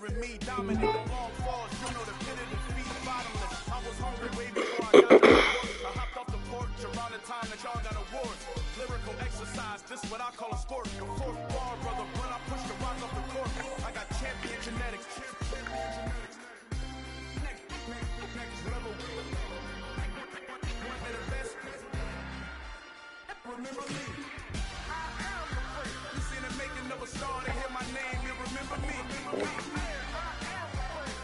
hearing me dominate the long falls. You know the pit of the feet bottomless. I was hungry way before I got to the work. I hopped off the porch around the time that y'all got awards. Lyrical exercise, this what I call a sport. The fourth bar, brother, when I push the rock off the court. I got champion genetics. Next level. One of the best. Remember me. You seen the making of a star, they hear my name, you remember me.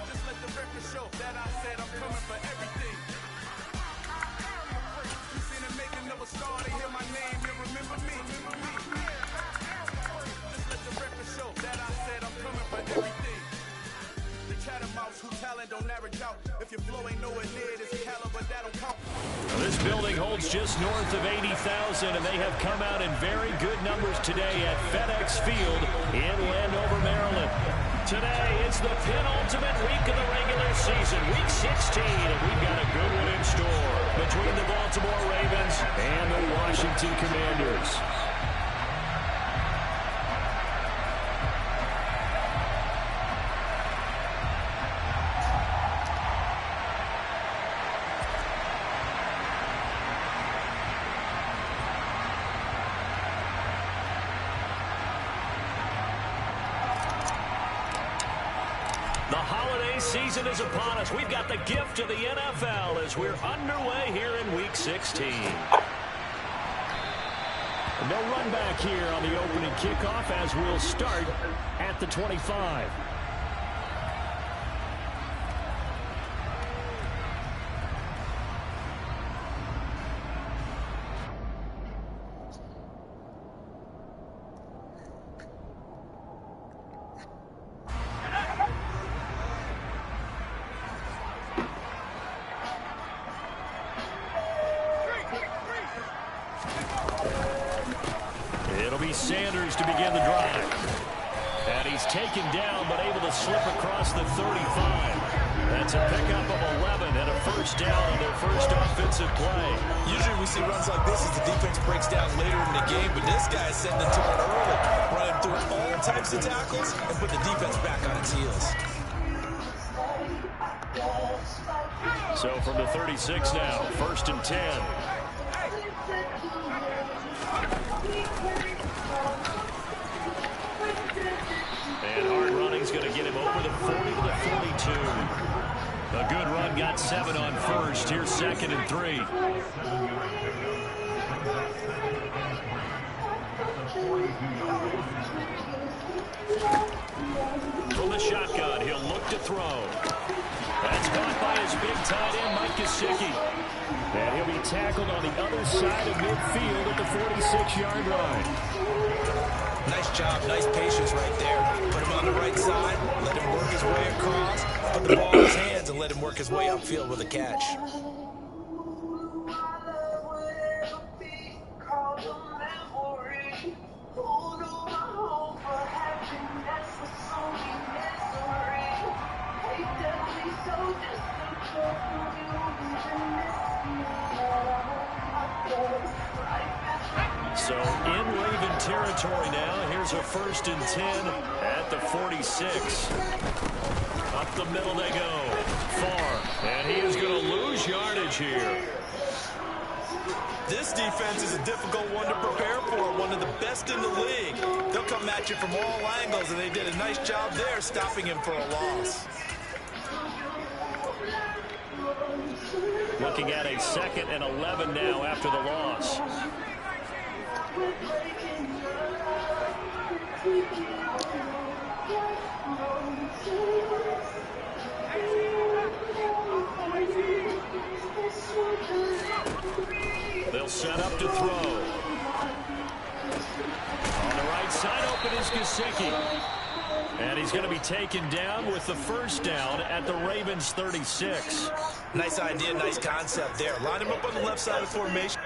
Just let the record show that I said I'm coming for everything. You seen the making of a star, they hear my name, you remember me. Just let the record show that I said I'm coming for everything. The chattermouths who talent don't average out. If your flow ain't nowhere near this caliber, that don't count. This building holds just north of 80,000, and they have come out in very good numbers today at FedEx Field in Landover, Maryland. Today is the penultimate week of the regular season, week 16, and we've got a good one in store between the Baltimore Ravens and the Washington Commanders. The holiday season is upon us. We've got the gift of the NFL as we're underway here in Week 16. No run back here on the opening kickoff as we'll start at the 25. It'll be Sanders to begin the drive. And he's taken down, but able to slip across the 35. That's a pickup of 11 and a first down on their first offensive play. Usually we see runs like this as the defense breaks down later in the game, but this guy is sending it to it early, running through all types of tackles and put the defense back on its heels. So from the 36 now, 1st and 10. And hard running's going to get him over the 40 to the 42. A good run got 7 on first. Here's 2nd and 3. From the shotgun, he'll look to throw. That's caught by his big tight end, Mike Gesicki. And he'll be tackled on the other side of midfield at the 46-yard line. Nice job, nice patience right there. Put him on the right side, let him work his way across, put the ball in his hands and let him work his way upfield with a catch. So in Raven territory now. Here's a 1st and 10 at the 46. Up the middle they go. Far. And he is going to lose yardage here. This defense is a difficult one to prepare for, one of the best in the league. They'll come at you from all angles, and they did a nice job there stopping him for a loss. Looking at a 2nd and 11 now after the loss. They'll set up to throw. On the right side, open is Gesicki. And he's going to be taken down with the first down at the Ravens 36. Nice idea, nice concept there. Line him up on the left side of formation.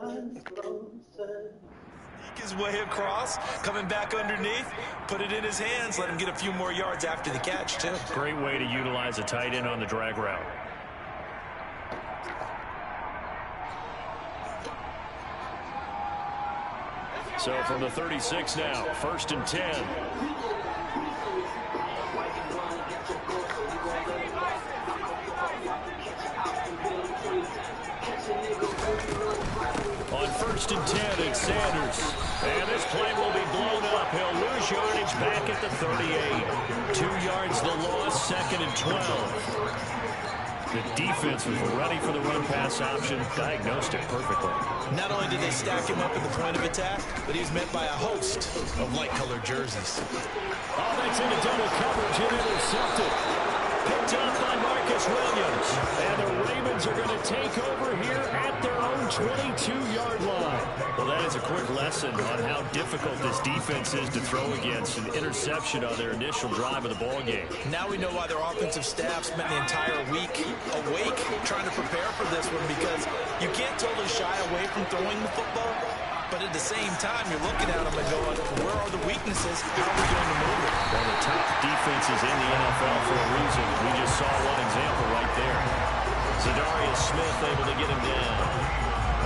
Sneak his way across, coming back underneath, put it in his hands, let him get a few more yards after the catch, too. Great way to utilize a tight end on the drag route. So from the 36 now, 1st and 10. On 1st and 10, it's Sanders. And this play will be blown up. He'll lose yardage back at the 38. 2 yards the loss, 2nd and 12. The defense was ready for the run-pass option, diagnosed it perfectly. Not only did they stack him up at the point of attack, but he was met by a host of light-colored jerseys. Oh, that's into double coverage and intercepted. Picked up by Marcus Williams. And the Ravens are going to take over here at their own 22-yard line. Well, that is a quick lesson on how difficult this defense is to throw against. An interception on their initial drive of the ball game. Now we know why their offensive staff spent the entire week awake trying to prepare for this one, because you can't totally shy away from throwing the football, but at the same time, you're looking at them and going, where are the weaknesses? How are we going to move it? One of the top defenses in the NFL for a reason. We just saw one example right there. Zadarius Smith able to get him down.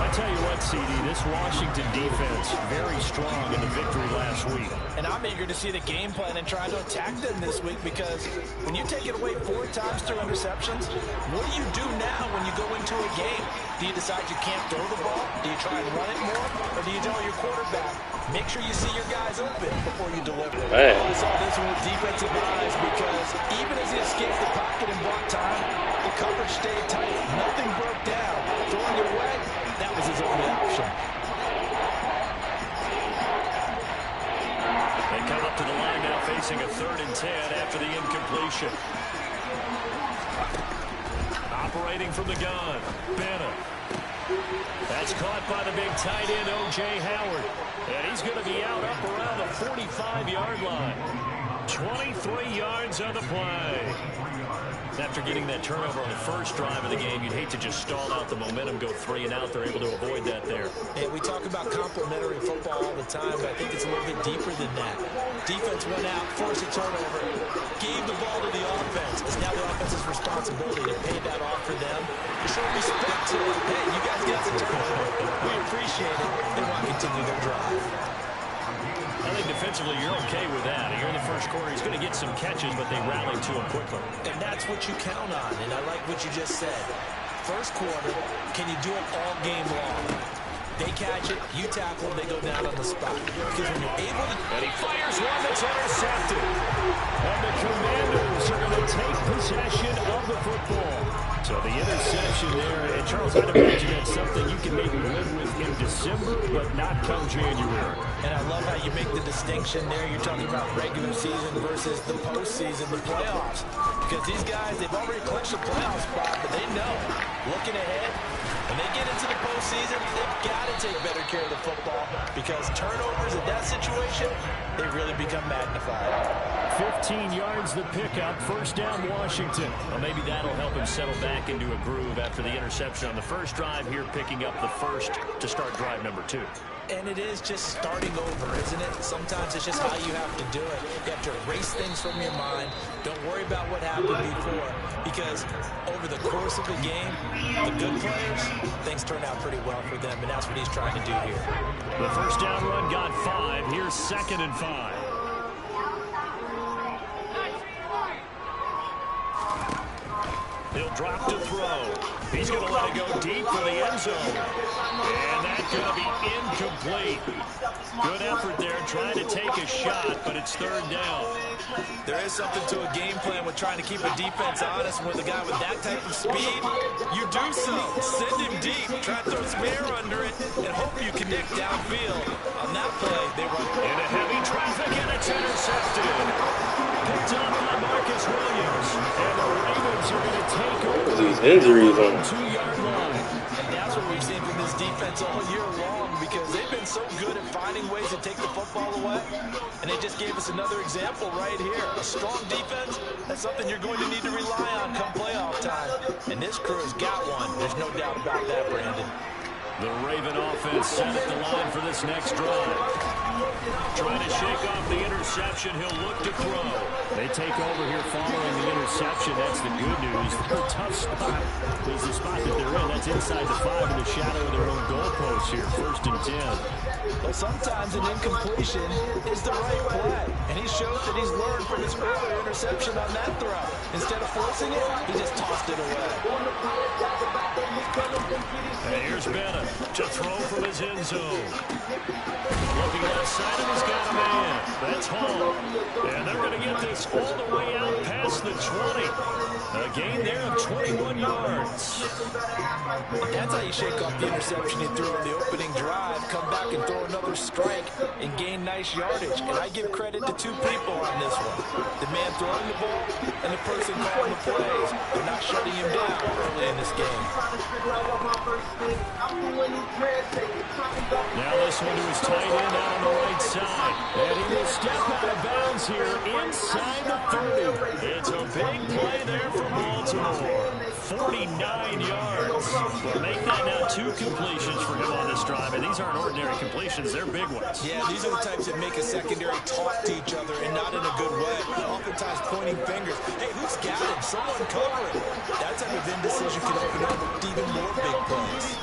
I tell you what, CD, this Washington defense, very strong in the victory last week. And I'm eager to see the game plan and try to attack them this week, because when you take it away 4 times through interceptions, what do you do now when you go into a game? Do you decide you can't throw the ball? Do you try and run it more? Or do you tell your quarterback, make sure you see your guys open before you deliver it? I saw this one with defensive eyes, because even as he escaped the pocket and bought time, the coverage stayed tight. Nothing broke down. Throwing it away, that was his only option. They come up to the line now facing a 3rd and 10 after the incompletion. Operating from the gun, Bennett. That's caught by the big tight end, O.J. Howard. And he's going to be out up around the 45-yard line. 23 yards on the play. After getting that turnover on the first drive of the game, you'd hate to just stall out the momentum, go 3 and out. They're able to avoid that there. And we talk about complementary football all the time, but I think it's a little bit deeper than that. Defense went out, forced a turnover, gave the ball to the offense. It's now the offense's responsibility to pay that off for them, to show respect to it. Hey, you guys got the turnover. We appreciate it. They want to continue their drive. I think defensively you're okay with that. Here in the first quarter, he's going to get some catches, but they rallied to him quickly. And that's what you count on, and I like what you just said. First quarter, can you do it all game long? They catch it, you tackle, they go down on the spot. Because when you're able to... And he fires one that's intercepted. And the Commanders are going to take possession of the football. So the interception there, and Charles, I'd imagine that's something you can maybe live with in December, but not come January. And I love how you make the distinction there. You're talking about regular season versus the postseason, the playoffs. Because these guys, they've already clinched a playoff spot, but they know, looking ahead, when they get into the postseason, they've got to take better care of the football, because turnovers in that situation, they really become magnified. 15 yards the pickup, 1st down Washington. Well, maybe that'll help him settle back into a groove after the interception on the first drive here, picking up the first to start drive number 2. And it is just starting over, isn't it? Sometimes it's just how you have to do it. You have to erase things from your mind. Don't worry about what happened before, because over the course of the game, the good players, things turn out pretty well for them, and that's what he's trying to do here. The first down run got 5. Here's 2nd and 5. He'll drop to throw. He's going to let it go deep for the end zone. And that's going to be incomplete. Good effort there, trying to take a shot, but it's 3rd down. There is something to a game plan with trying to keep a defense honest. With a guy with that type of speed, you do so. Send him deep, try to throw some air under it, and hope you connect downfield. On that play, they run into heavy traffic, and it's intercepted. Picked up by Marcus Williams. And the Ravens are going to take over these injuries on 2-yard line. And that's what we've seen from this defense all year long, because they've been so good at finding ways to take the football away. And they just gave us another example right here. A strong defense, that's something you're going to need to rely on come playoff time. And this crew has got one. There's no doubt about that, Brandon. The Raven offense set at the line for this next drive. Trying to shake off the interception. He'll look to throw. They take over here following the interception. That's the good news. The tough spot is the spot that they're in. That's inside the 5 in the shadow of their own goalpost here. 1st and 10. Well, sometimes an incompletion is the right play. And he shows that he's learned from his earlier interception on that throw. Instead of forcing it, he just tossed it away. And here's Bennett to throw from his end zone. Looking left side, and he's got a man. That's Hall. And they're going to get this all the way out past the 20. A gain there of 21 yards. That's how you shake off the interception he threw on the opening drive, come back and throw another strike, and gain nice yardage. And I give credit to 2 people on this one. The man throwing the ball and the person calling the plays. They're not shutting him down early in this game. Now this one to his tight end out on the right side. And he will step out of bounds here inside the 30. It's a big play there for Baltimore. 49 yards. We'll make that now 2 completions for him on this drive. And these aren't ordinary completions. They're big ones. Yeah, these are the types that make a secondary talk to each other and not in a good way. Oftentimes pointing fingers. Hey, who's got him? Someone cover him. That type of indecision can open up even more big plays.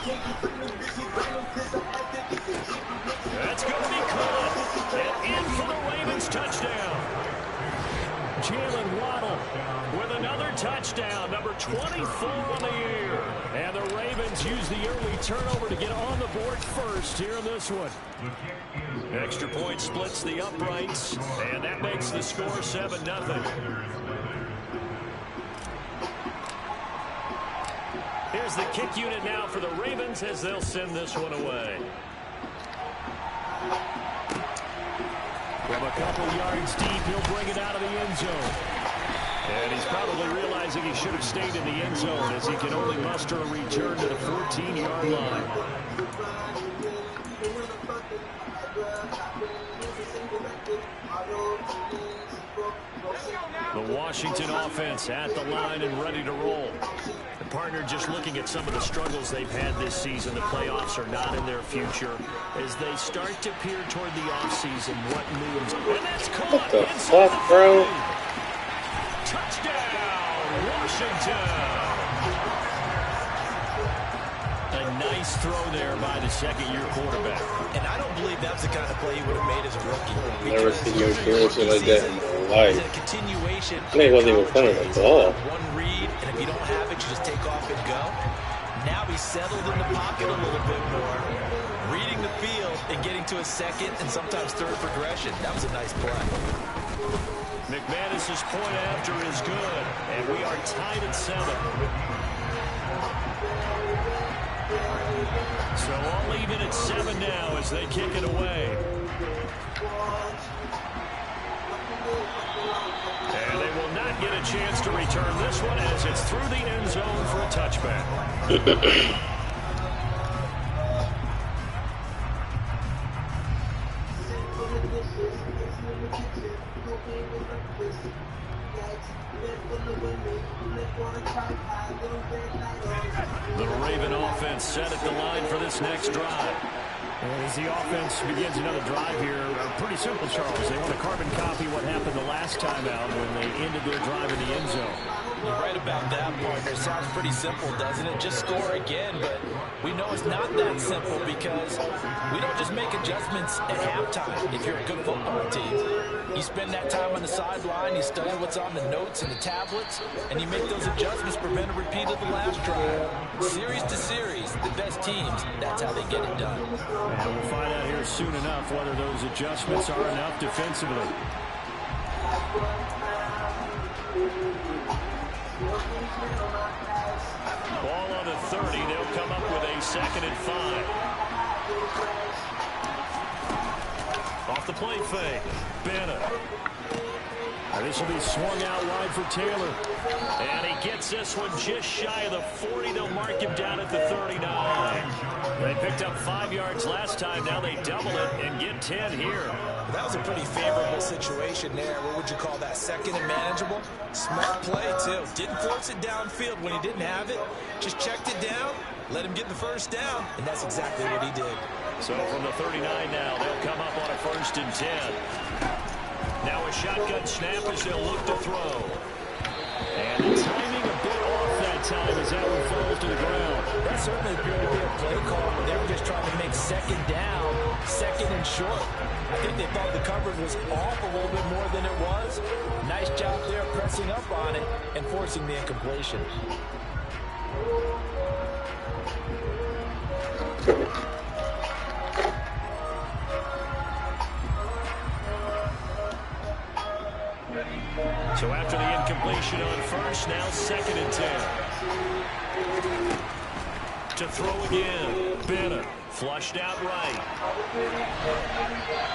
That's going to be caught. And in for the Ravens touchdown. Jalen Waddle with another touchdown, number 24 on the year. And the Ravens use the early turnover to get on the board first here in this one. Extra point splits the uprights, and that makes the score 7-0. Here's the kick unit now for the Ravens as they'll send this one away. From a couple yards deep, he'll bring it out of the end zone. And he's probably realizing he should have stayed in the end zone as he can only muster a return to the 14-yard line. The Washington offense at the line and ready to roll. The partner just looking at some of the struggles they've had this season. The playoffs are not in their future. As they start to peer toward the offseason, what moves? And that's caught. What the fuck, bro? Touchdown, Washington. A nice throw there by the second-year quarterback. And I don't believe that's the kind of play he would have made as a rookie. Never seen you do shit like that in my life. A continuation. He wasn't even playing the ball. One read, and if you don't have it, you just take off and go. Now he's settled in the pocket a little bit more, reading the field and getting to a second and sometimes third progression. That was a nice play. McManus's point after is good, and we are tied at 7. So all even at 7 now as they kick it away. And they will not get a chance to return this one as it's through the end zone for a touchback. The Raven offense set at the line for this next drive. And as the offense begins another drive here, pretty simple, Charles. They want to carbon copy what happened the last time out when they ended their drive in the end zone. You're right about that, partner. Sounds pretty simple, doesn't it? Just score again, but we know it's not that simple because we don't just make adjustments at halftime if you're a good football team. You spend that time on the sideline, you study what's on the notes and the tablets, and you make those adjustments, prevent a repeat of the last drive. Series to series, the best teams, that's how they get it done. And we'll find out here soon enough whether those adjustments are enough defensively. Ball on the 30. They'll come up with a 2nd and 5. Off the play fake. Bennett. And this will be swung out wide for Taylor. And he gets this one just shy of the 40. They'll mark him down at the 39. They picked up 5 yards last time. Now they double it and get 10 here. That was a pretty favorable situation there. What would you call that? Second and manageable? Smart play, too. Didn't force it downfield when he didn't have it. Just checked it down, let him get the first down, and that's exactly what he did. So from the 39 now, they'll come up on a 1st and 10. Now a shotgun snap as they'll look to throw. And the timing a bit off that time as that one falls to the ground. That certainly appeared to be a play call where they were just trying to make second down, second and short. I think they thought the coverage was off a little bit more than it was. Nice job there pressing up on it and forcing the incompletion. So after the incompletion on 1st, now 2nd and 10. To throw again. Bennett flushed out right.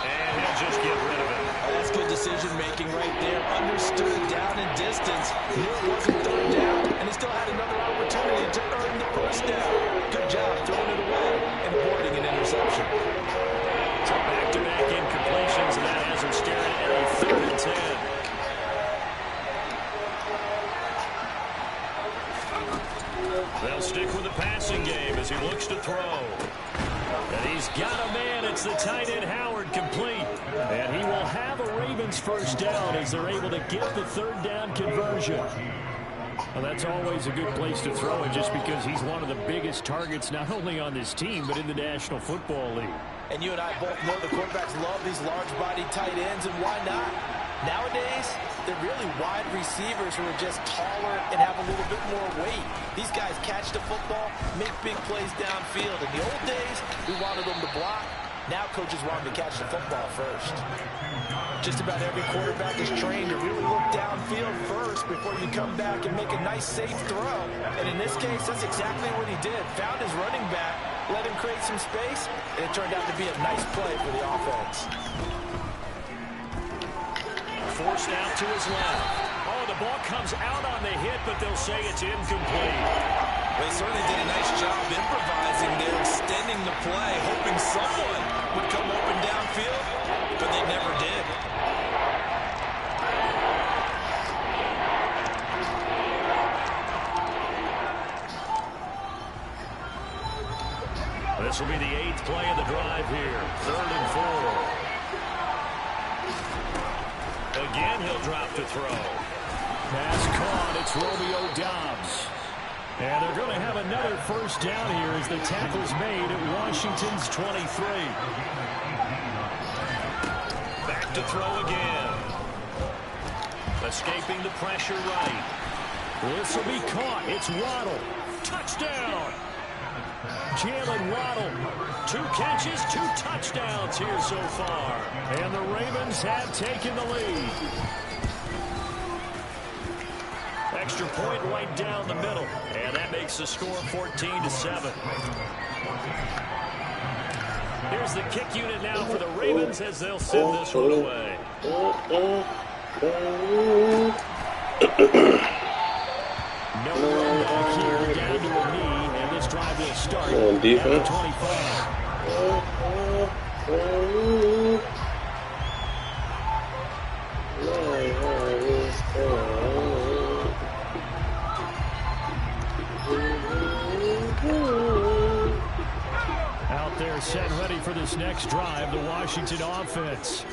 And he'll just get rid of it. Oh, that's good decision-making right there. Understood down and distance. Knew it wasn't third down, and he still had another opportunity to earn the first down. Good job throwing it away and avoiding an interception. So back-to-back incompletions, and that has him staring at a 3rd and 10. They'll stick with the passing game as he looks to throw. And he's got a man. It's the tight end Howard, complete. And he will have a Ravens first down as they're able to get the 3rd down conversion. Well, that's always a good place to throw it just because he's one of the biggest targets not only on this team but in the National Football League. And you and I both know the quarterbacks love these large-bodied tight ends, and why not? Nowadays, they're really wide receivers who are just taller and have a little bit more weight. These guys catch the football, make big plays downfield. In the old days, we wanted them to block. Now coaches want them to catch the football first. Just about every quarterback is trained to really look downfield first before you come back and make a nice, safe throw. And in this case, that's exactly what he did. Found his running back, let him create some space, and it turned out to be a nice play for the offense. Forced out to his left. Oh, the ball comes out on the hit, but they'll say it's incomplete. They certainly did a nice job improvising there, extending the play, hoping someone would come open downfield, but they never did. This will be the 8th play of the drive here. 3rd and 4. Again, he'll drop to throw. Pass caught. It's Romeo Doubs. And they're going to have another first down here as the tackle's made at Washington's 23. Back to throw again. Escaping the pressure right. This will be caught. It's Waddle. Touchdown. Jalen Waddle. 2 catches, 2 touchdowns here so far. And the Ravens have taken the lead. Extra point right down the middle. And that makes the score 14-7. Here's the kick unit now for the Ravens as they'll send this one away. No run back here, down to a knee, and this drive will start on defense. at 25. Out there set ready for this next drive, the Washington offense.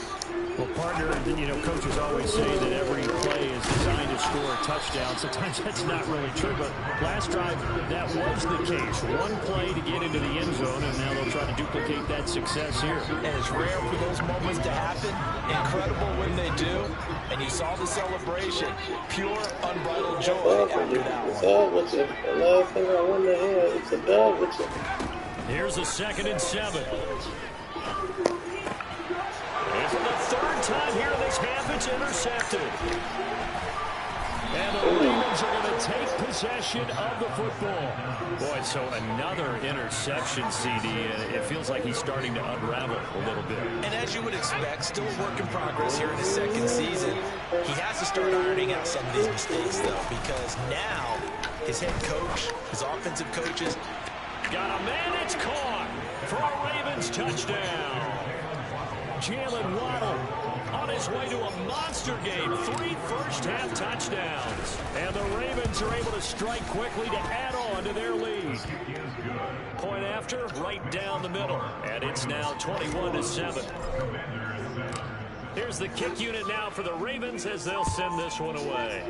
Well, partner, you know, coaches always say that every play is designed to score a touchdown. Sometimes that's not really true, but last drive, that was the case. One play to get into the end zone, and now they'll try to duplicate that success here. And it's rare for those moments to happen. Incredible when they do. And you saw the celebration. Pure, unbridled joy after that one. Here's a 2nd and 7. And for the 3rd time here in this half, it's intercepted. And the Ravens are going to take possession of the football. Boy, so another interception, CD, and it feels like he's starting to unravel a little bit. And as you would expect, still a work in progress here in his 2nd season. He has to start ironing out some of these mistakes, though, because now his head coach, his offensive coaches, Got a man, it's caught for a Ravens touchdown. Jalen Waddle on his way to a monster game. 3 first-half touchdowns. And the Ravens are able to strike quickly to add on to their lead. Point after, right down the middle. And it's now 21-7. Here's the kick unit now for the Ravens as they'll send this one away.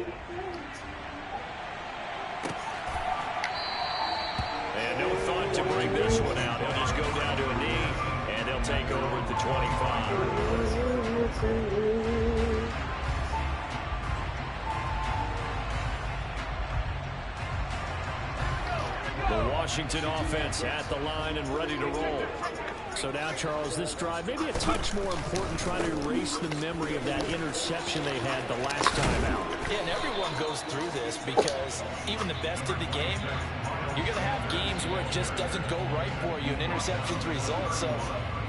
And no thought to bring this one out. He'll just go down to a knee, and he'll take over at the 25. The Washington offense at the line and ready to roll. So now, Charles, this drive maybe a touch more important, trying to erase the memory of that interception they had the last time out. Yeah, and everyone goes through this because even the best of the game, you're going to have games where it just doesn't go right for you, and interceptions result. So,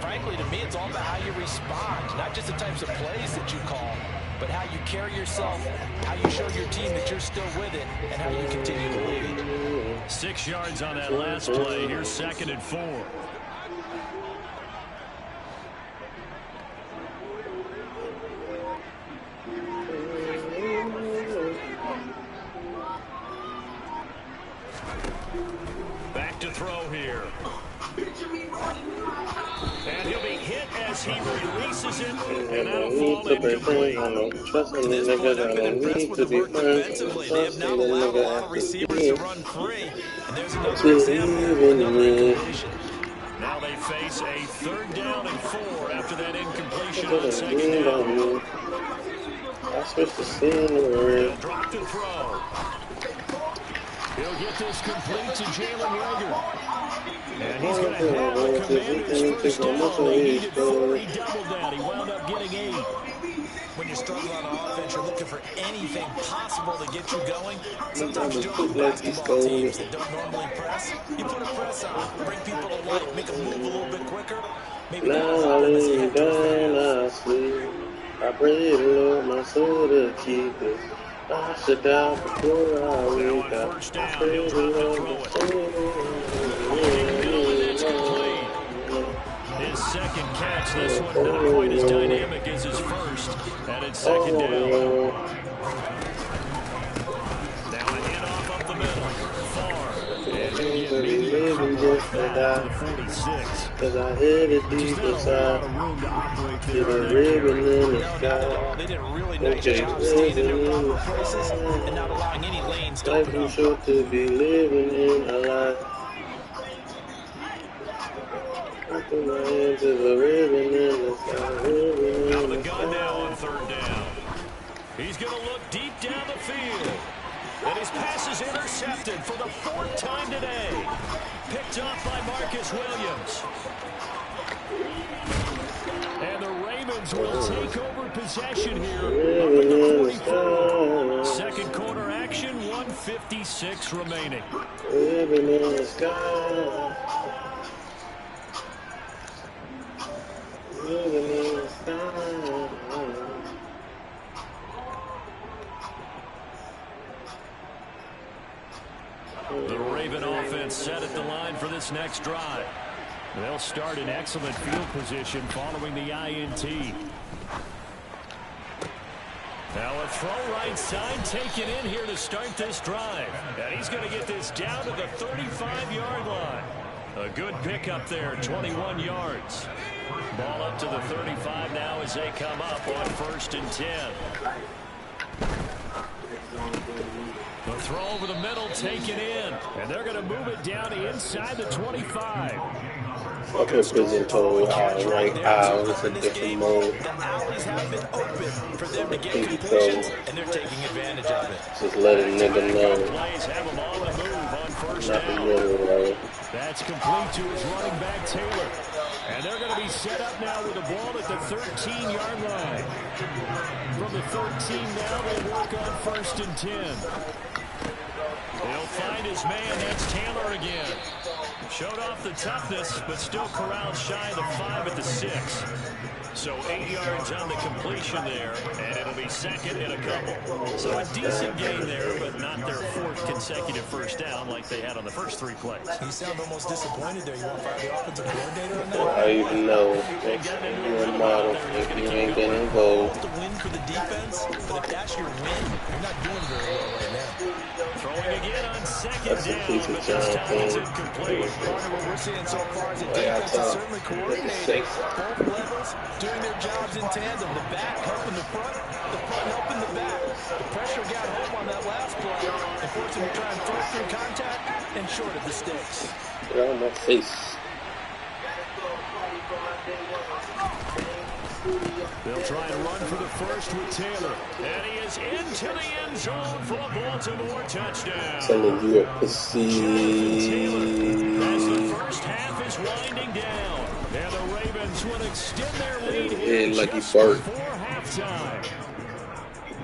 frankly, to me, it's all about how you respond, not just the types of plays that you call, but how you carry yourself, how you show your team that you're still with it, and how you continue to lead. 6 yards on that last play. Here's 2nd and 4. Back to throw here. And he'll be hit as he releases it, and that'll fall incomplete. At this point, I've been impressed with the work defensively. They have not allowed a lot of receivers to run free. And there's another example of another incompletion. Now they face a 3rd down and 4 after that incompletion on 2nd down. I switched to center. He'll drop the throw. He'll get this complete to Jalen Reagor. And he's going to have the Commanders first down. They needed 4. He doubled that. He wound up getting 8. When you struggle on offense, you're looking for anything possible to get you going. Sometimes you do it with basketball teams that don't normally press. You put a press on, bring people to life, make them move a little bit quicker. Maybe Now I lay down, I sleep. I pray to Lord my soul to keep it. I should die before I wake up. First down, he'll drop and throw it. It's complete. His 2nd catch, this one not quite as dynamic as his first. And it's 2nd down. Now a hit off up the middle. Far. And he'll get immediate coverage back to the 46. Cause I hit it deep inside. Get a ribbon in the sky. They did a really nice job staying in their proper places and not allowing any lanes to Life open is up. short to be living in a life. I put my hands to the ribbon in the sky. Out of the gun now on 3rd down. He's going to look deep down the field. And his pass is intercepted for the 4th time today. Picked off by Marcus Williams. And the Ravens will take over possession here up at the 44. 2nd quarter action, 1:56 remaining. Living in the sky. Living in the sky. The Raven offense set at the line for this next drive. They'll start in excellent field position following the INT. Now a throw right side taken in here to start this drive. And he's going to get this down to the 35-yard line. A good pickup there, 21 yards. Ball up to the 35 now as they come up on 1st and 10. The throw over the middle taken in. And they're going to move it down to inside the 25. Fuck this prison total. Right out. It's a different mode. The alleys have been open for them to get completions, and they're taking advantage of it. Just let a nigga know. Plays have them on the move on 1st Not the down. middle, right? That's complete to his running back, Taylor. And they're going to be set up now with the ball at the 13-yard line. From the 13 now, they work on 1st and 10. They'll find his man. That's Taylor again. Showed off the toughness, but still corralled shy of the 5 at the 6. So 8 yards on the completion there, and it'll be second and a couple. So a decent gain there, but not their 4th consecutive first down like they had on the first 3 plays. You sound almost disappointed there. You want to fire the offensive coordinator on that? I even know that's your model if you ain't getting involved. The win for the defense, but if that's your win, you're not doing very well right now. Throwing again on second That's down, a piece of but this time it's John incomplete. Part of what we're seeing so far is the defense is certainly coordinated. Both levels doing their jobs in tandem. The back helping the front helping the back. The pressure got home on that last play and forced him to try and throw through contact and short of the sticks. Get out of my face. They'll try and run for the first with Taylor. And he is into the end zone for a Baltimore touchdown. Telling you a pussy. As the first half is winding down. And the Ravens will extend their lead Yeah, like just he barked. before halftime.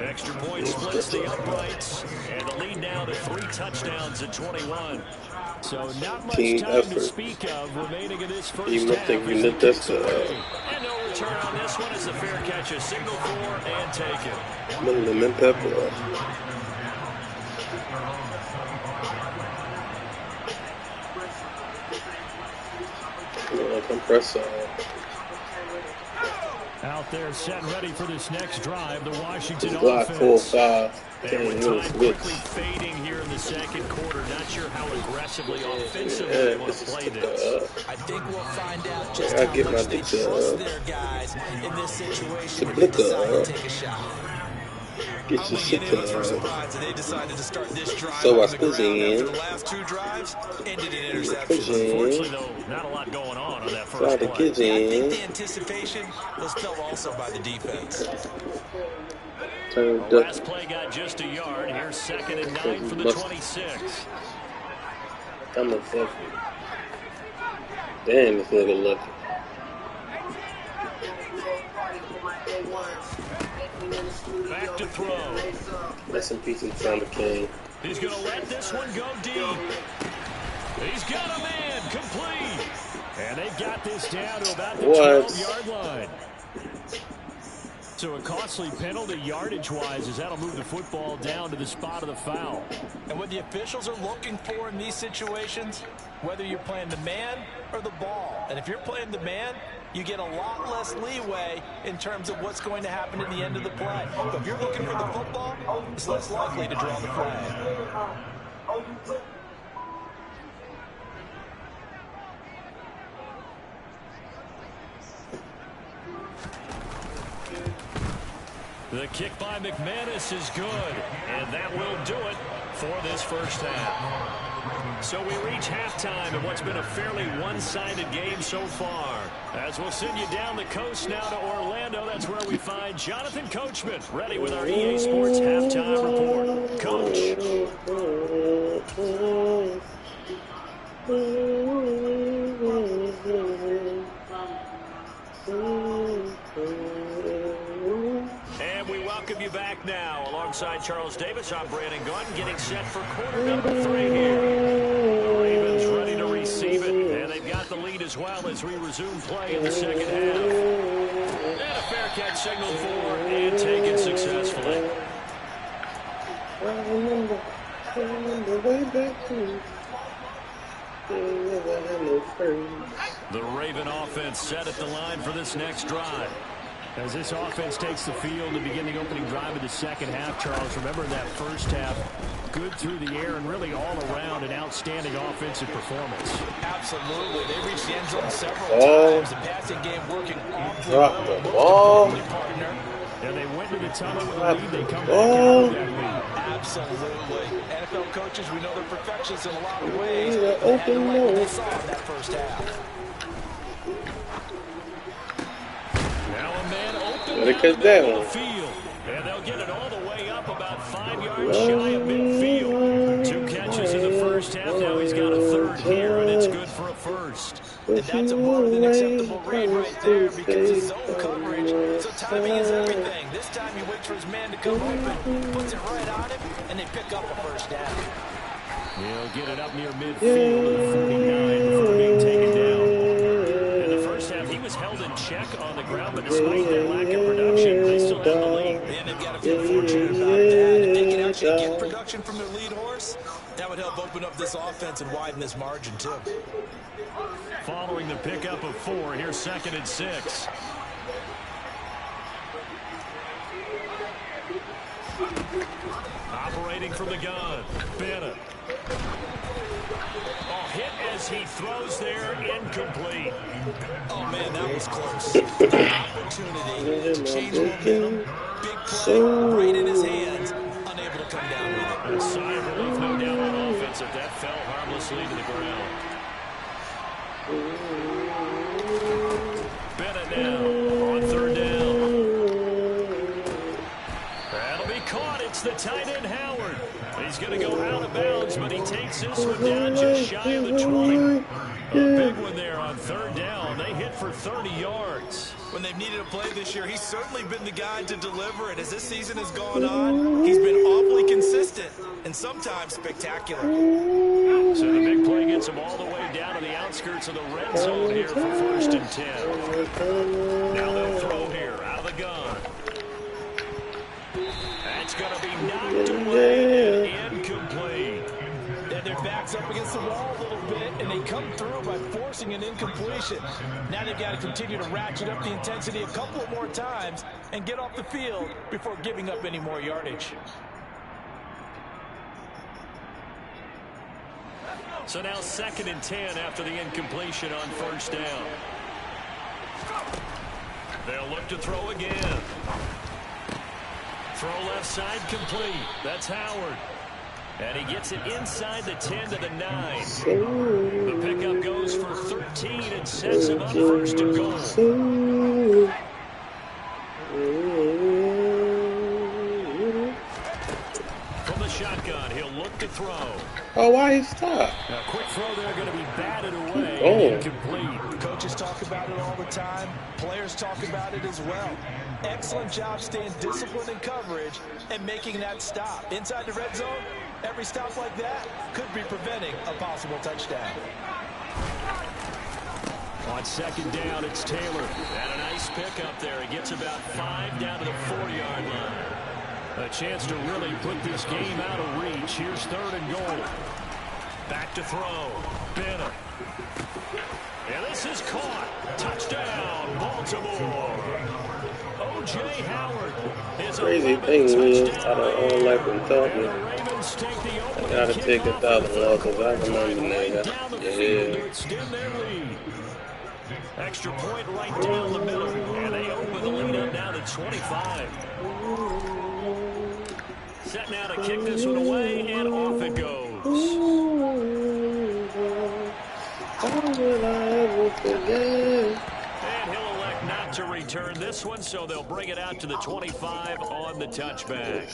Extra point splits the uprights. And the lead now to 3 touchdowns at 21. So not much Team time effort. to speak of remaining in this first You must half. think you need this. And no return on this one as the fair catch is signaled for and taken. Lemon pepper. Compressor. Out there set and ready for this next drive, the Washington Block offense. 4-5. And with Damn, time quickly fading here in the second quarter, not sure how aggressively offensively they want to play this. I think we'll find out just I how get much my they picture, trust their guys in this situation when they decide to take a shot. Get your shit Were surprised that they decided to start this drive So I on the ground in. after the last 2 drives ended in interception. Unfortunately, though, not a lot going on that first Try to play. get I think in. the anticipation was felt also by the defense. Turn The up. last play got just a yard. Here's 2nd and 9 from the 26. I'm a fuck. Damn, this nigga lucky. Back to throw. Rest in peace, Alexander King. He's going to let this one go deep. He's got a man complete. And they've got this down to about the 12-yard line. So a costly penalty yardage-wise as that'll move the football down to the spot of the foul. And what the officials are looking for in these situations, whether you're playing the man or the ball. And if you're playing the man, you get a lot less leeway in terms of what's going to happen at the end of the play. But if you're looking for the football, it's less likely to draw the flag. The kick by McManus is good, and that will do it for this first half. So we reach halftime in what's been a fairly one-sided game so far. As we'll send you down the coast now to Orlando, that's where we find Jonathan Coachman, ready with our EA Sports halftime report. Coach. And we welcome you back now. Alongside Charles Davis, I'm Brandon Gunn, getting set for quarter number 3 here. The Ravens ready to receive it, and they've got the lead as well as we resume play in the second half. And a fair catch signaled for and taken successfully. I remember way back when they never had no friends. The Raven offense set at the line for this next drive. As this offense takes the field to begin the opening drive of the second half, Charles, remember in that first half, good through the air and really all around an outstanding offensive performance. Absolutely. They reached the end zone several times. The passing game working Drop the ball. partner. And they went to the tunnel with a lead. They come back out with that lead. Absolutely. NFL coaches, we know they're perfectionists in a lot of ways. Yeah, They had to open like what they mouth. saw in that first half. Now a man open Gotta down cut the that middle one. of the field. And they'll get it all the way up about 5 yards shy of midfield. 2 catches in the first half. Now he's got a third here, and it's good for a first. And that's a more than acceptable read right there because of zone coverage. So timing is everything. This time he waits for his man to come open, puts it right on him, and they pick up a first down. He'll get it up near midfield to the 49 before Despite that lack of production, they still have the lead. And they've got to feel fortunate about that. If they can actually get production from their lead horse, that would help open up this offense and widen this margin, too. Following the pickup of 4, here's 2nd and 6. Operating from the gun, Bennett. Oh, hit as he throws there, incomplete. Oh, man, that was close. Opportunity to change momentum. Big play right in his hands. Unable to come down with it. A sigh of relief, no doubt, on offense if that fell harmlessly to the ground. Bennett now on 3rd down. That'll be caught. It's the tight end, Howard. He's going to go out of bounds, but he takes this one down just shy of the 20. A big one there on 3rd down. They hit for 30 yards. When they've needed a play this year, he's certainly been the guy to deliver it. As this season has gone on, he's been awfully consistent and sometimes spectacular. So the big play gets him all the way down to the outskirts of the red zone here for 1st and 10. Now they'll throw here out of the gun. That's going to be knocked away and incomplete. Their back's up against the wall a little bit, and they come through by forcing an incompletion. Now they've got to continue to ratchet up the intensity a couple of more times and get off the field before giving up any more yardage. So now 2nd and 10 after the incompletion on 1st down. They'll look to throw again. Throw left side complete. That's Howard. And he gets it inside the 10 to the 9. The pickup goes for 13 and sets him up 1st and goal. From the shotgun, he'll look to throw. Oh, why he stopped? A quick throw there going to be batted away. Oh. Incomplete. Coaches talk about it all the time. Players talk about it as well. Excellent job staying disciplined in coverage and making that stop. Inside the red zone, every stop like that could be preventing a possible touchdown. On 2nd down, it's Taylor. And a nice pickup there. He gets about 5 down to the 4-yard line. A chance to really put this game out of reach. Here's 3rd and goal. Back to throw. Bennett. And this is caught. Touchdown, Baltimore. O.J. Howard is Crazy thing is, I don't like them talking. I gotta take 1,000 losses. I remember nigga. Yeah. Extra point right down the middle. And they open the lead up now to 25. Set now to kick this one away, and off it goes. And he'll elect not to return this one, so they'll bring it out to the 25 on the touchback.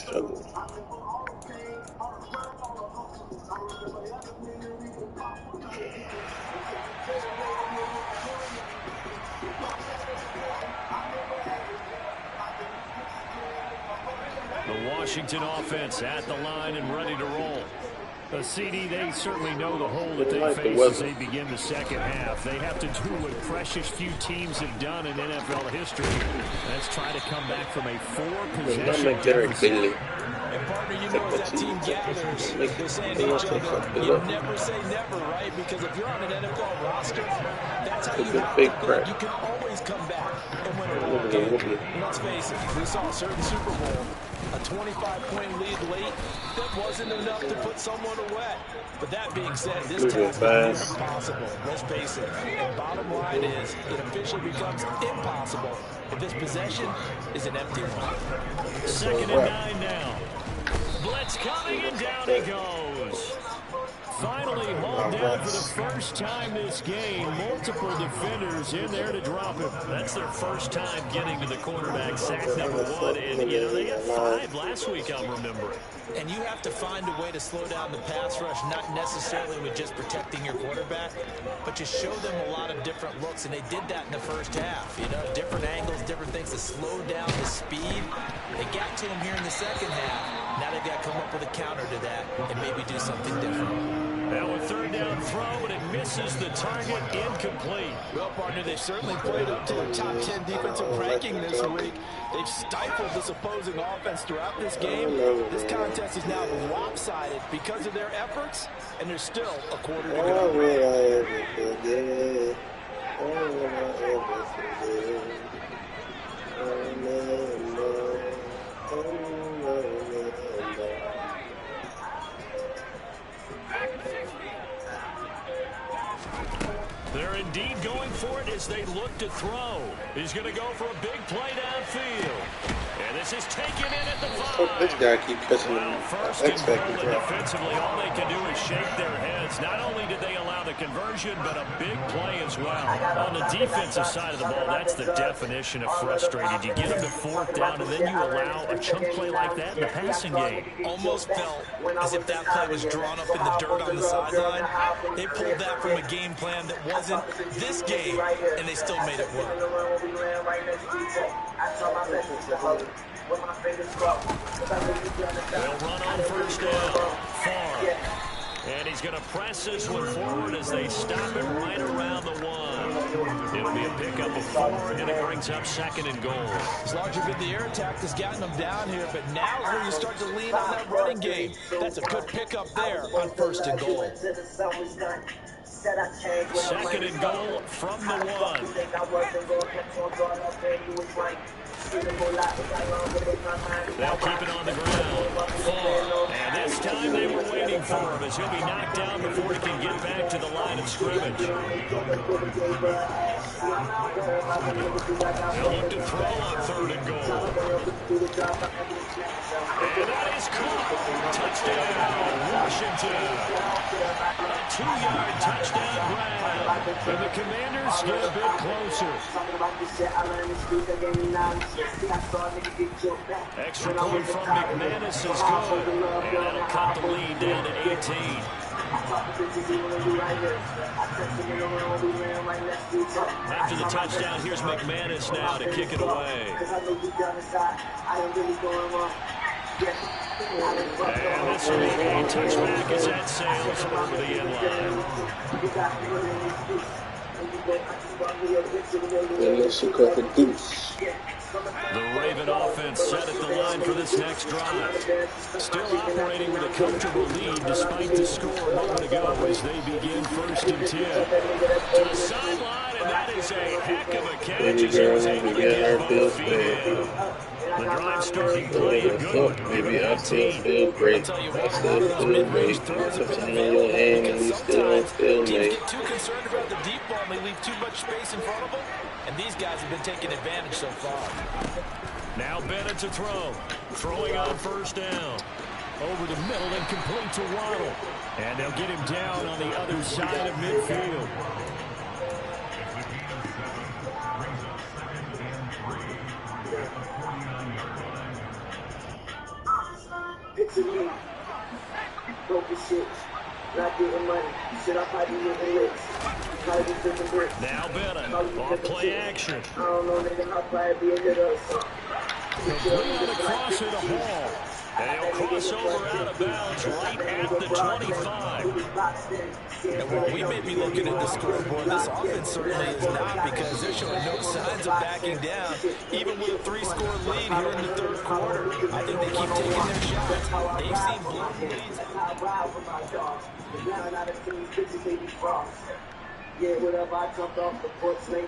The Washington offense at the line and ready to roll. CD, they certainly know the hole that they face as they begin the 2nd half. They have to do what precious few teams have done in NFL history. Let's try to come back from a 4-possession deficit. And partner, you know, as that team gathers, they're saying to each other, you never say never, right? Because if you're on an NFL roster, that's how you have to think. You can always come back and win a ball game. Let's face it, we saw a certain Super Bowl, a 25-point lead late. That wasn't enough to put someone away. But that being said, this task is impossible. Let's face it. The bottom line is it officially becomes impossible if this possession is an empty one. 2nd and 9 now. Blitz coming, and down he goes. Finally hauled down for the first time this game. Multiple defenders in there to drop him. That's their first time getting to the quarterback, sack number 1. And, you know, they got 5 last week, I'll remember. And you have to find a way to slow down the pass rush, not necessarily with just protecting your quarterback, but just show them a lot of different looks. And they did that in the first half. You know, different angles, different things to slow down the speed. They got to him here in the 2nd half. Now they've got to come up with a counter to that and maybe do something different. Now a third down throw, but it misses the target, incomplete. Well, partner, they've certainly played up to their top 10 defensive ranking this week. They've stifled this opposing offense throughout this game. This contest is now lopsided because of their efforts, and there's still a quarter to go. They're indeed going for it as they look to throw. He's going to go for a big play downfield. And this is taken in at the 5. This guy keep catching them. First and goal, and defensively, all they can do is shake their heads. Not only did they allow the conversion, but a big play as well. On the defensive side of the ball, that's the definition of frustrated. You get them to 4th down, and then you allow a chunk play like that in the passing game. Almost felt as if that play was drawn up in the dirt on the sideline. They pulled that from a game plan that wasn't this game, and they still made it work. They'll run on first down. Far. And he's going to press this one forward as they stop it right around the 1. It'll be a pickup of 4, and it brings up 2nd and goal. As large a bit the air attack has gotten them down here, but now is where you start to lean on that running game. That's a good pickup there on 1st and goal. 2nd and goal from the 1. They'll keep it on the ground. And this time they were waiting for him as he'll be knocked down before he can get back to the line of scrimmage. They'll look to throw on 3rd and goal. And that is caught. Touchdown, Washington. A 2-yard touchdown grab. And the Commanders get a bit closer. Extra point from McManus is good. And that'll cut the lead down to 18. After the touchdown, here's McManus now to kick it away. And this will be a touchback as that sails over the end line. The Raven offense set at the line for this next drive. Still operating with a comfortable lead despite the score a moment ago as they begin 1st and 10. To the sideline, and that is a heck of a catch as he was able to get both feet in. The drive starting play a good one. Maybe I still feel great. I still feel great. Sometimes in your hand and you still teams get too concerned about the deep ball and they leave too much space in front of them. And these guys have been taking advantage so far. Now Bennett to throw. Throwing on 1st down. Over the middle and complete to Waddle. And they'll get him down on the other side of midfield. Picture me, broken shit, not getting money, shit I probably getting licks, probably just different bricks. Now Bennett, off play action. I don't know, nigga, I'll probably be a hit or something. Complete on the crosser to Hall. And he'll cross over out of bounds right at the 25. And while we may be looking at the scoreboard, this offense certainly is not, because they're showing no signs of backing down, even with a 3-score lead here in the 3rd quarter. I think they keep taking their shots. They've seen blown leads. Yeah, whatever, I jumped off the porch lane.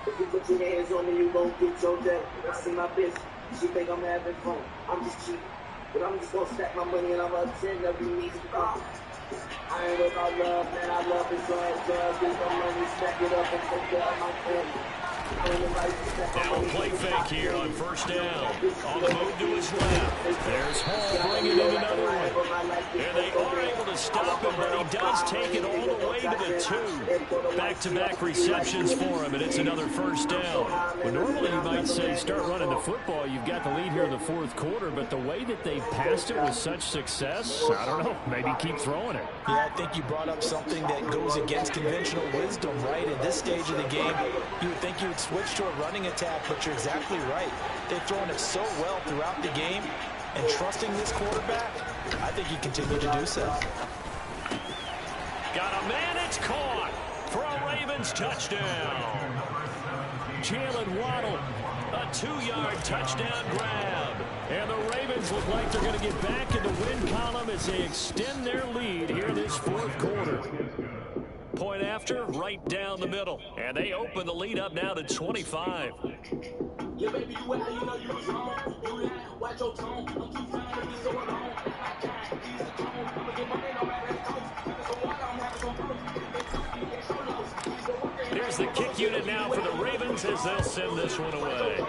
If you put your hands on me, you gon' get your day. I see my bitch, she think I'm having fun. I'm just cheap, but I'm just gonna stack my money and I'm gonna send every week. I ain't about love, man, I love it, drugs, get my money, stack it up and take care of my family. Now play fake here on 1st down. On the move to his left. There's Hall bringing in another one. And they are able to stop him, but he does take it all the way to the 2. Back-to-back receptions for him, and it's another 1st down. Well, normally you might say start running the football. You've got the lead here in the 4th quarter, but the way that they passed it with such success, I don't know, maybe keep throwing it. Yeah, I think you brought up something that goes against conventional wisdom, right? At this stage of the game, you would think you would switch to a running attack, but you're exactly right. They've thrown it so well throughout the game, and trusting this quarterback, I think he continued to do so. It's caught for a Ravens touchdown. Jalen Waddle, a 2-yard touchdown grab. And the Ravens look like they're going to get back in the win column as they extend their lead here in this fourth quarter. Point after, right down the middle. And they open the lead up now to 25. Yeah, baby, you out, you know you was home. You lie, watch your tone. I'm too fine to be so alone. I can't ease the tone. I'ma get money no matter the cost. Some water, I'm having some fun. Here's the kick unit now for the Ravens as they'll send this one away.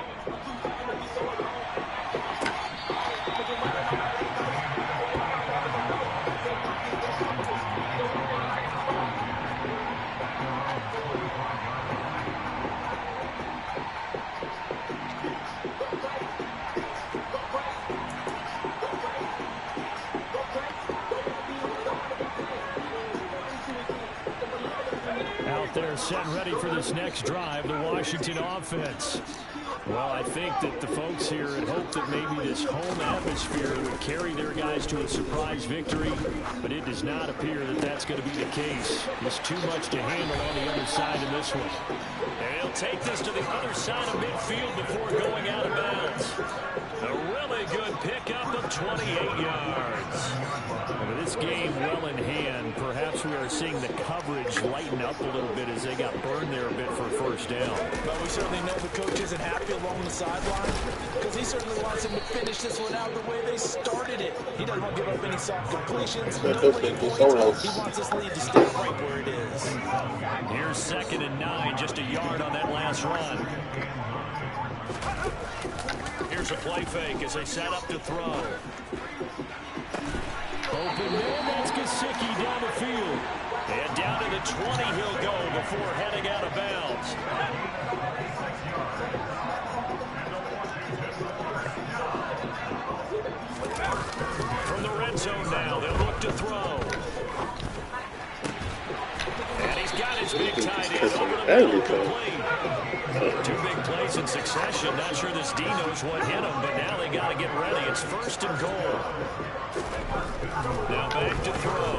They're set ready for this next drive, the Washington offense. Well, I think that the folks here had hoped that maybe this home atmosphere would carry their guys to a surprise victory, but it does not appear that that's going to be the case. There's too much to handle on the other side in this one. And he'll take this to the other side of midfield before going out of bounds. A really good pickup of 28 yards. With this game well in hand, perhaps we are seeing the coverage lighten up a little bit as they got burned there a bit for a first down. But we certainly know the coach isn't happy along the sideline because he certainly wants them to finish this one out the way they started it. He doesn't want to give up any soft completions. No late points. He wants this lead to stay right where it is. Here's 2nd and 9, just a yard on that last run. Here's a play fake as they set up to throw. Open man, that's Gesicki down the field. And down to the 20 he'll go before heading out of bounds. From the red zone now, they'll look to throw. And he's got his big tight end over the middle, complete. 2 big plays in succession. Not sure this D knows what hit him, but now they got to get ready. It's 1st and goal. Now back to throw.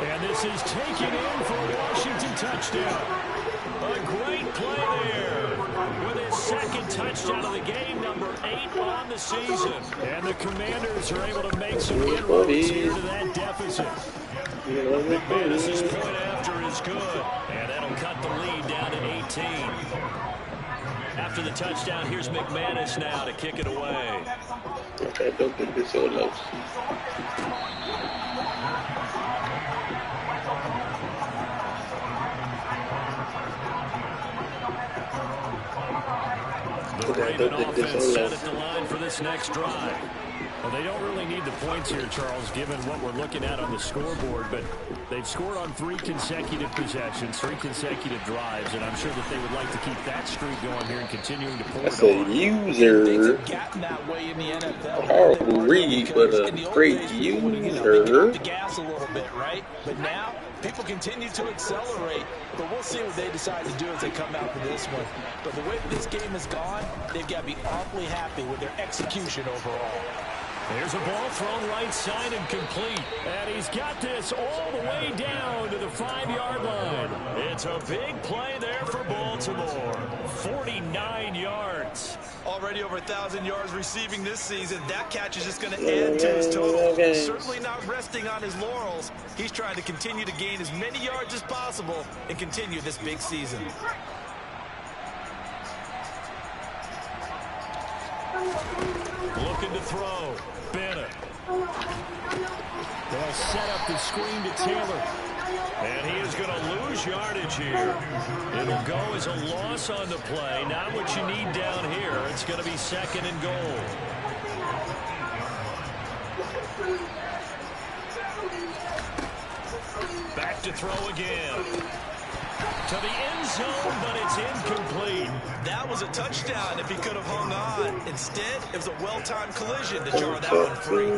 And this is taken in for a Washington touchdown. A great play there. With his 2nd touchdown of the game, number 8 on the season. And the Commanders are able to make some inroads here to that deficit. McManus's point after is good. And that'll cut the lead down to 18. After the touchdown, here's McManus now to kick it away. Okay, don't get this so low. The Raven offense set at the line for this next drive. Well, they don't really need the points here, Charles, given what we're looking at on the scoreboard, but they've scored on 3 consecutive possessions, 3 consecutive drives, and I'm sure that they would like to keep that streak going here and continuing to pour it on. A user. Things have gotten that way in the NFL. Horrible read, but a great user. The gas a little bit, right? But now people continue to accelerate, but we'll see what they decide to do as they come out for this one. But the way this game has gone, they've got to be awfully happy with their execution overall. There's a ball thrown right side and complete. And he's got this all the way down to the 5-yard line. It's a big play there for Baltimore. 49 yards. Already over 1,000 yards receiving this season. That catch is just going to add to his total. Certainly not resting on his laurels. He's trying to continue to gain as many yards as possible and continue this big season. Looking to throw. Bennett. They'll set up the screen to Taylor. And he is going to lose yardage here. It'll go as a loss on the play. Not what you need down here. It's going to be 2nd and goal. Back to throw again. To the end zone, but it's incomplete. That was a touchdown if he could have hung on. Instead, it was a well-timed collision to jar that one free.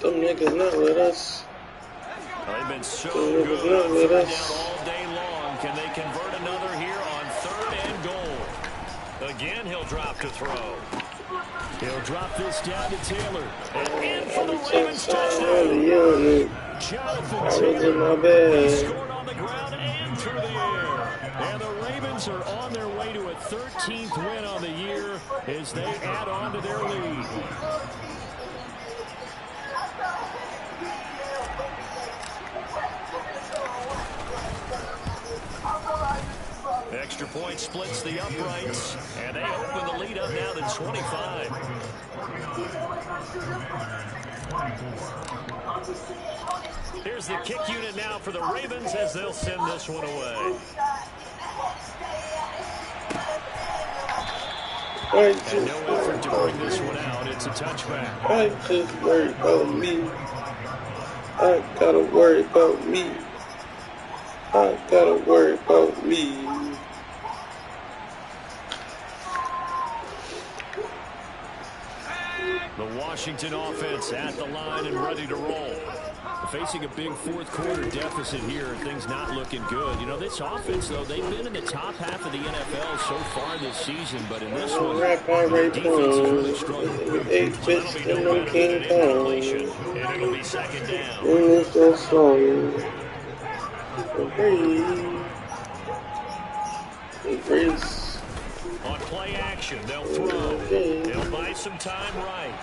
Them niggas not with us. They've been so good on 3rd down all day long. Can they convert another here on 3rd and goal? Again, he'll drop to throw. He'll drop this down to Taylor. And in for the Ravens touchdown. Jonathan Taylor, he scored on the ground and through the air. And the Ravens are on their way to a 13th win on the year as they add on to their lead. Extra point splits the uprights, and they open the lead up now to 25. Here's the kick unit now for the Ravens as they'll send this one away. And no effort to bring this one out. It's a touchback. I just worry about me. I gotta worry about me. I gotta worry about me. The Washington offense at the line and ready to roll. Facing a big fourth quarter deficit here, things not looking good. You know, this offense, though, they've been in the top half of the NFL so far this season, but in this one, the defense is really struggling. So that'll be no better than an incompletion, and it'll be second down. On play action, they'll throw. They'll buy some time right.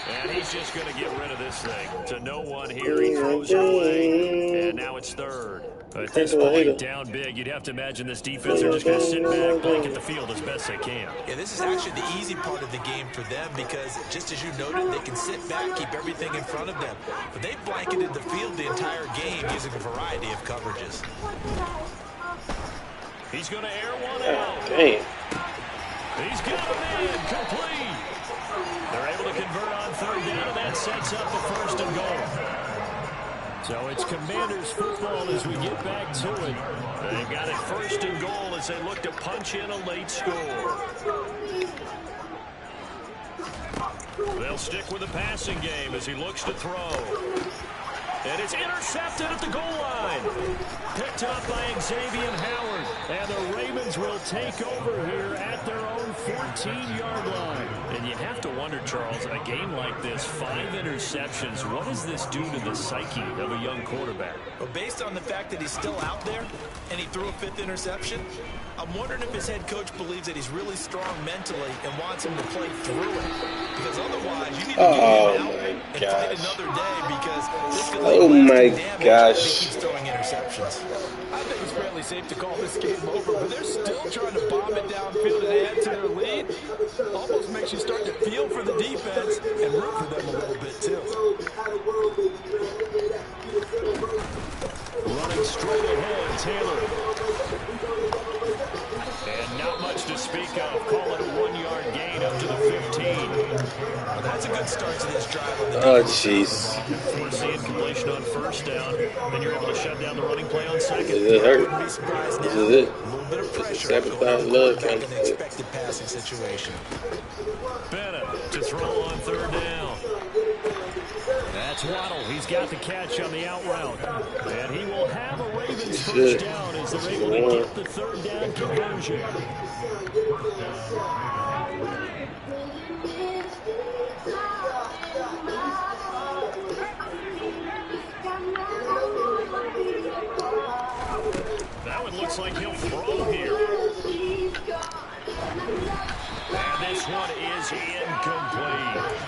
And he's just going to get rid of this thing. To no one here, he throws it away. And now it's third. At this point, down big, you'd have to imagine this defense are just going to sit back, blanket the field as best they can. Yeah, this is actually the easy part of the game for them because, just as you noted, they can sit back, keep everything in front of them. But they've blanketed the field the entire game using a variety of coverages. He's going to air one out. Damn. He's got him in, complete. They're able to convert on third down, and that sets up the first and goal. So it's Commanders football as we get back to it. They've got it first and goal as they look to punch in a late score. They'll stick with the passing game as he looks to throw. And it's intercepted at the goal line. Picked up by Xavier Howard. And the Ravens will take over here at their own 14-yard line. And you have to wonder, Charles, in a game like this, 5 interceptions, what does this do to the psyche of a young quarterback? Well, based on the fact that he's still out there and he threw a 5th interception, I'm wondering if his head coach believes that he's really strong mentally and wants him to play through it. Because otherwise, you need to get him out and fight another day because this could lead to damage if he keeps throwing interceptions. I think it's fairly safe to call this game over, but they're still trying to bomb it downfield and add to their lead. Almost makes you start to feel for the defense and root for them a little bit, too. Running straight ahead, Taylor. And not much to speak of. Call it a 1-yard gain up to the 15. Well, that's a good start to this drive on the defense. Oh, jeez. Force the incompletion on first down. Then you're able to shut down the running play on second. It hurt. This is it. A little bit of pressure. Back in the expected passing situation. Bennett to throw on third down. That's Waddle. He's got the catch on the out route. And he will have a Ravens first down as they're able to get the third down conversion. That one looks like he'll throw here. And this one is incomplete.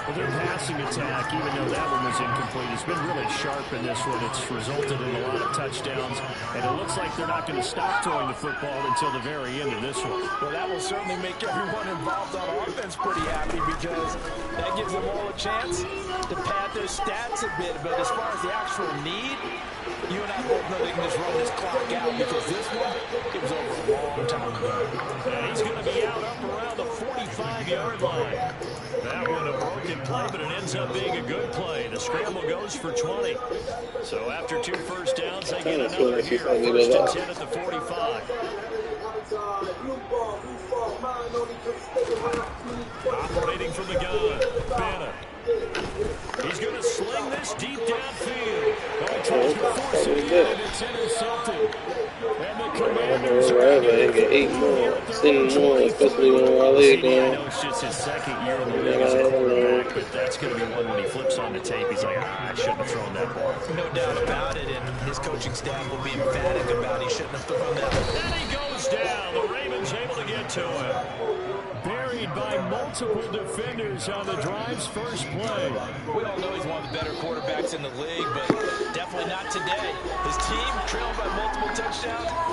Well, their passing attack, even though that one was incomplete, has been really sharp in this one. It's resulted in a lot of touchdowns, and it looks like they're not going to stop throwing the football until the very end of this one. Well, that will certainly make everyone involved on offense pretty happy because that gives them all a chance to pad their stats a bit. But as far as the actual need, you and I both know they can just run this clock out because this one, it was over a long time ago. And he's going to be out up around the 45-yard line. That one a broken play, but it ends up being a good play. The scramble goes for 20. So after 2 first downs, they get another here. First and 10 at the 45. Operating from the gun, Bennett. He's going to sling this deep downfield. Tries to force it in, and it's intercepted. And the Commanders are able to 8 more, 10 more, especially when Raleigh I going. know it's just his second year in the league as a quarterback, but that's going to be one when he flips on the tape. He's like, I shouldn't have thrown that ball. No doubt about it, and his coaching staff will be emphatic about he shouldn't have thrown that ball. And he goes down. The Ravens able to get to him. Buried by multiple defenders on the drive's first play. We all know he's one of the better quarterbacks in the league, but definitely not today. His team trailed by multiple touchdowns.